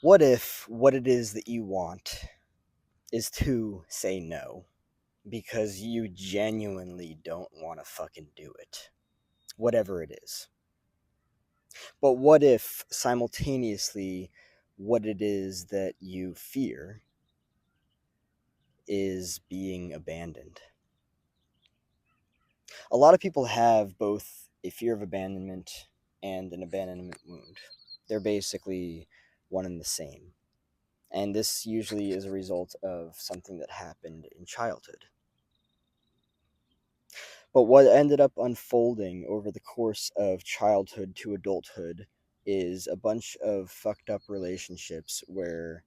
What if what it is that you want is to say no because you genuinely don't want to fucking do it? Whatever it is. But what if simultaneously what it is that you fear is being abandoned? A lot of people have both a fear of abandonment and an abandonment wound. They're basically one and the same. And this usually is a result of something that happened in childhood. But what ended up unfolding over the course of childhood to adulthood is a bunch of fucked up relationships where,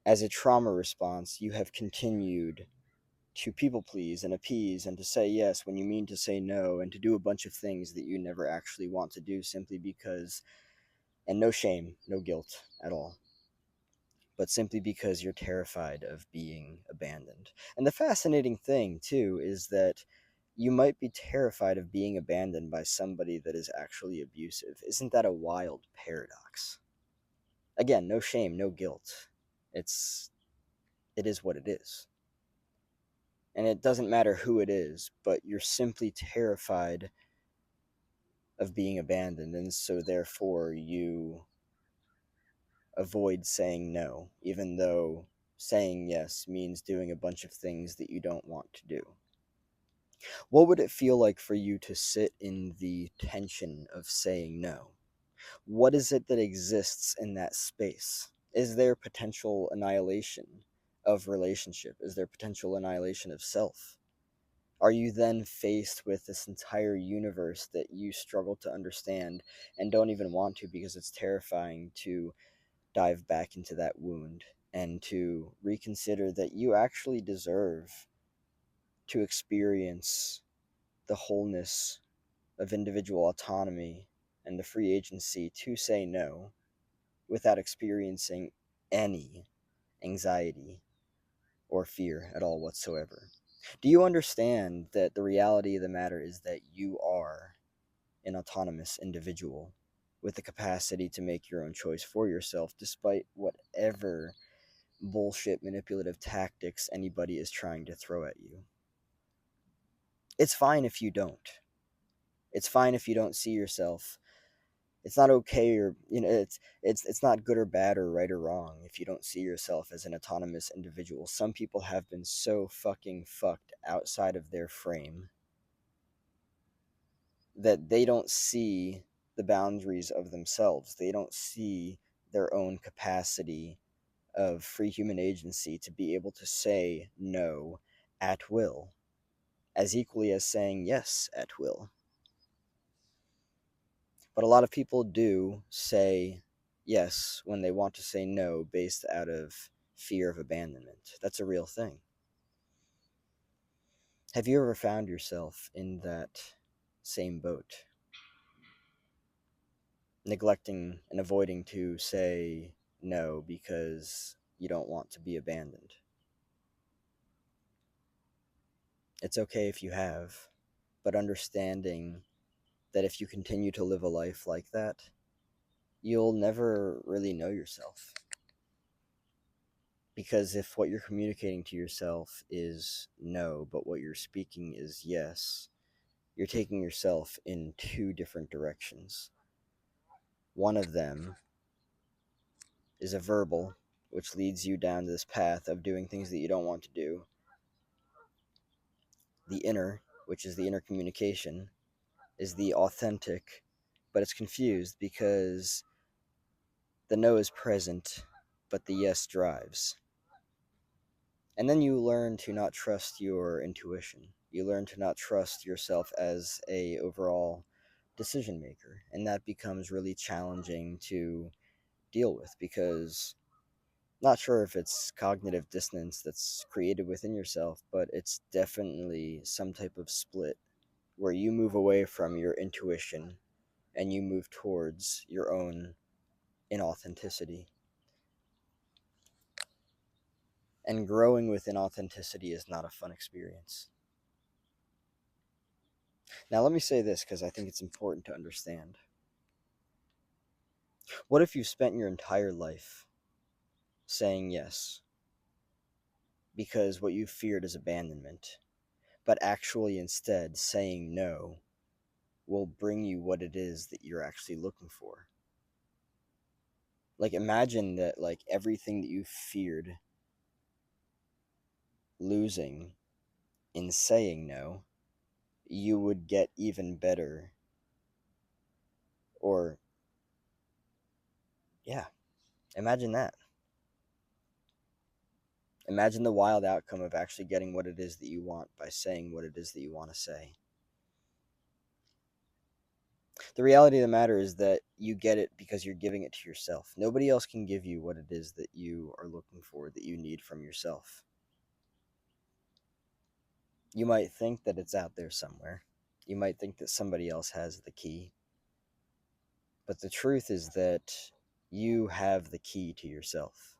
as a trauma response, you have continued to people please and appease and to say yes when you mean to say no, and to do a bunch of things that you never actually want to do simply because, and no shame, no guilt at all, but simply because you're terrified of being abandoned. And the fascinating thing, too, is that you might be terrified of being abandoned by somebody that is actually abusive. Isn't that a wild paradox? Again, no shame, no guilt. It is what it is. And it doesn't matter who it is, but you're simply terrified of being abandoned, and so therefore you avoid saying no, even though saying yes means doing a bunch of things that you don't want to do. What would it feel like for you to sit in the tension of saying no? What is it that exists in that space? Is there potential annihilation of relationship? Is there potential annihilation of self? Are you then faced with this entire universe that you struggle to understand and don't even want to because it's terrifying to dive back into that wound and to reconsider that you actually deserve to experience the wholeness of individual autonomy and the free agency to say no without experiencing any anxiety or fear at all whatsoever? Do you understand that the reality of the matter is that you are an autonomous individual with the capacity to make your own choice for yourself, despite whatever bullshit manipulative tactics anybody is trying to throw at you? It's fine if you don't. It's fine if you don't see yourself. It's not okay, or it's not good or bad or right or wrong if you don't see yourself as an autonomous individual. Some people have been so fucking fucked outside of their frame that they don't see the boundaries of themselves. They don't see their own capacity of free human agency to be able to say no at will, as equally as saying yes at will. But a lot of people do say yes when they want to say no based out of fear of abandonment. That's a real thing. Have you ever found yourself in that same boat, neglecting and avoiding to say no because you don't want to be abandoned? It's okay if you have, but understanding that if you continue to live a life like that, you'll never really know yourself. Because if what you're communicating to yourself is no, but what you're speaking is yes, you're taking yourself in two different directions. One of them is a verbal, which leads you down this path of doing things that you don't want to do. The inner, which is the inner communication, is the authentic, but it's confused because the no is present, but the yes drives. And then you learn to not trust your intuition. You learn to not trust yourself as a overall decision maker, and that becomes really challenging to deal with because not sure if it's cognitive dissonance that's created within yourself, but it's definitely some type of split where you move away from your intuition and you move towards your own inauthenticity. And growing with inauthenticity is not a fun experience. Now, let me say this because I think it's important to understand. What if you spent your entire life saying yes because what you feared is abandonment, but actually instead saying no will bring you what it is that you're actually looking for? Like, imagine that, like, everything that you feared losing in saying no, you would get even better. Or, yeah, imagine that. Imagine the wild outcome of actually getting what it is that you want by saying what it is that you want to say. The reality of the matter is that you get it because you're giving it to yourself. Nobody else can give you what it is that you are looking for, that you need from yourself. You might think that it's out there somewhere. You might think that somebody else has the key. But the truth is that you have the key to yourself.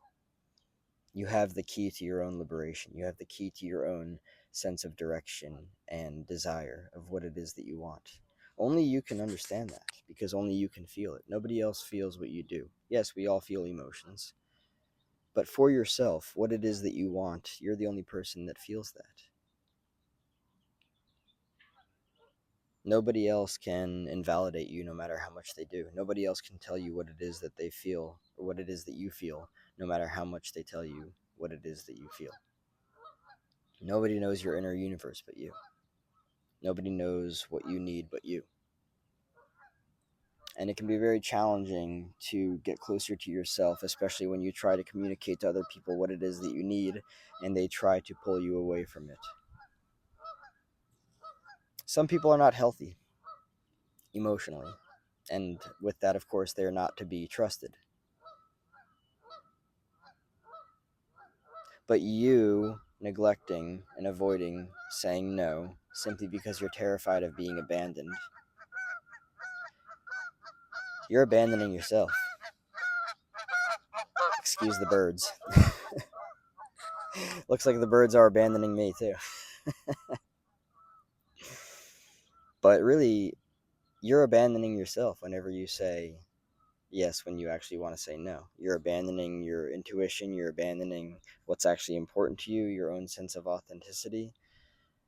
You have the key to your own liberation. You have the key to your own sense of direction and desire of what it is that you want. Only you can understand that, because only you can feel it. Nobody else feels what you do. Yes, we all feel emotions. But for yourself, what it is that you want, you're the only person that feels that. Nobody else can invalidate you no matter how much they do. Nobody else can tell you what it is that they feel or what it is that you feel, no matter how much they tell you what it is that you feel. Nobody knows your inner universe but you. Nobody knows what you need but you. And it can be very challenging to get closer to yourself, especially when you try to communicate to other people what it is that you need and they try to pull you away from it. Some people are not healthy emotionally, and with that, of course, they're not to be trusted. But you neglecting and avoiding saying no simply because you're terrified of being abandoned, you're abandoning yourself. Excuse the birds. Looks like the birds are abandoning me too. But really, you're abandoning yourself whenever you say yes when you actually want to say no. You're abandoning your intuition, you're abandoning what's actually important to you, your own sense of authenticity,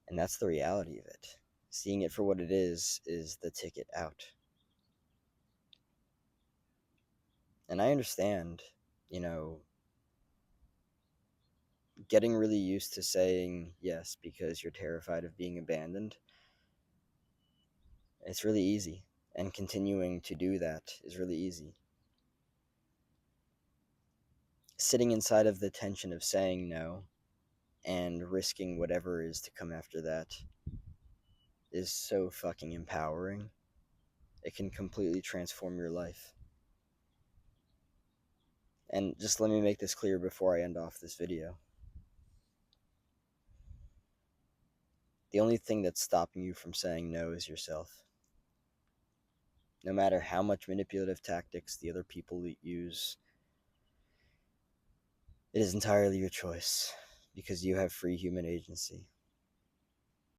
and that's the reality of it. Seeing it for what it is the ticket out. And I understand, you know, getting really used to saying yes because you're terrified of being abandoned. It's really easy, and continuing to do that is really easy. Sitting inside of the tension of saying no and risking whatever is to come after that is so fucking empowering. It can completely transform your life. And just let me make this clear before I end off this video. The only thing that's stopping you from saying no is yourself. No matter how much manipulative tactics the other people use, it is entirely your choice, because you have free human agency.